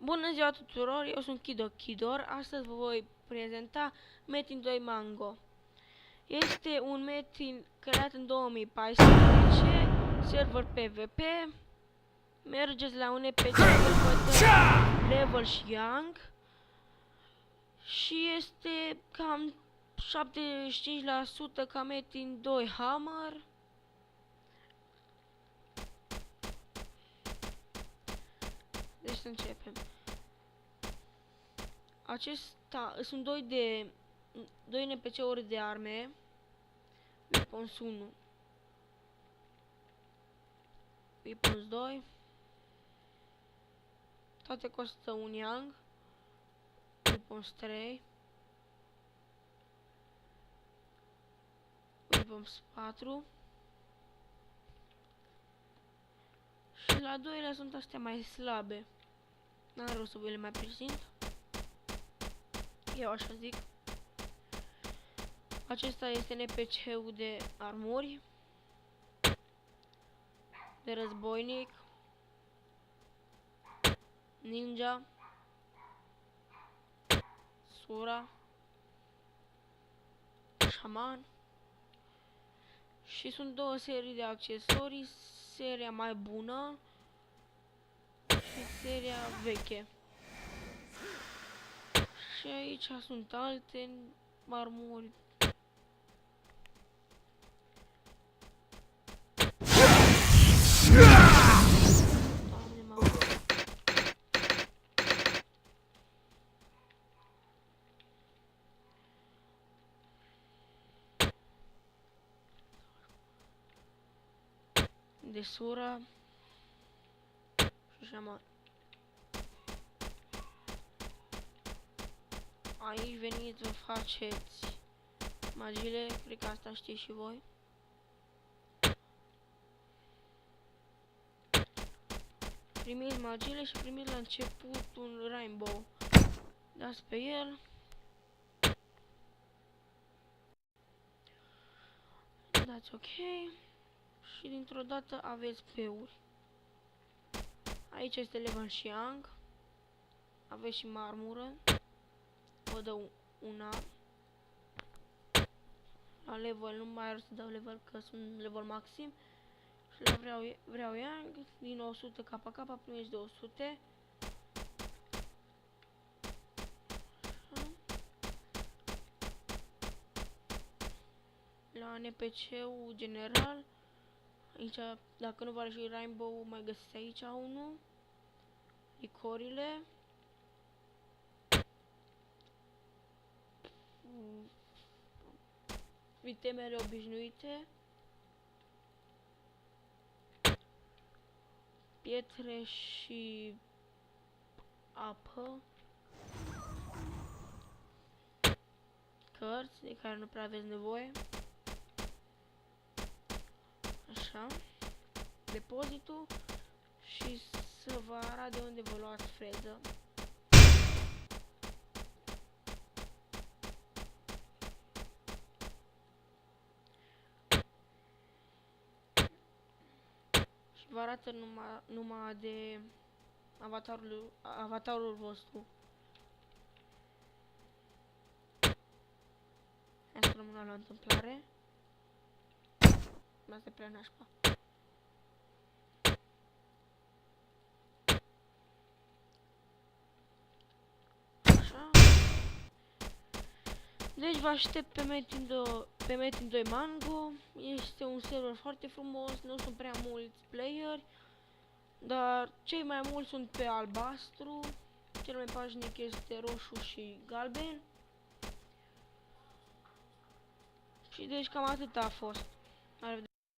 Bună ziua tuturor, eu sunt Kidor. Astăzi vă voi prezenta Metin 2 Mango. Este un Metin creat în 2014, server PvP. Mergeți la un NPC, level și Young. Și este cam 75% ca Metin 2 Hammer. Deci să începem. Acesta sunt doi NPC-uri de arme. Weapons 1, Weapons 2. Toate costă un Young. Weapons 3, Weapons 4. Și la doilea sunt astea mai slabe. N-am rău să vă le mai prezint. Eu așa zic. Acesta este NPC-ul de armuri, de războinic, ninja, sura, șaman. Și sunt două serii de accesorii, seria mai bună și seria veche. Și aici sunt alte armuri. De sura și șaman. Aici veniți, vă faceți magile, cred că asta știți și voi. Primiți magile și primiți la început un rainbow. Dați pe el. Dați ok. Și dintr-o dată aveți peuri. Aici este level și Young. Aveți și marmură. Vă dau una. La level nu mai are să dau level, că sunt level maxim. Și la vreau Young. Din 100 KK primești 200. La NPC-ul general. Aici, dacă nu vă și rainbow, mai găsiți aici unul. Licorile. Itemele obișnuite. Pietre și apă. Cărți de care nu prea aveți nevoie. Așa. Depozitul. Și să vă arăt de unde vă luați freză. Și vă arată numai de avatarul vostru. Hai să rămână la întâmplare. Asta e prea nașpa. Așa. Deci vă aștept pe Metin 2 Mango. Este un server foarte frumos, nu sunt prea mulți playeri, dar cei mai mulți sunt pe albastru. Cel mai pașnic este roșu și galben. Și deci cam atât a fost.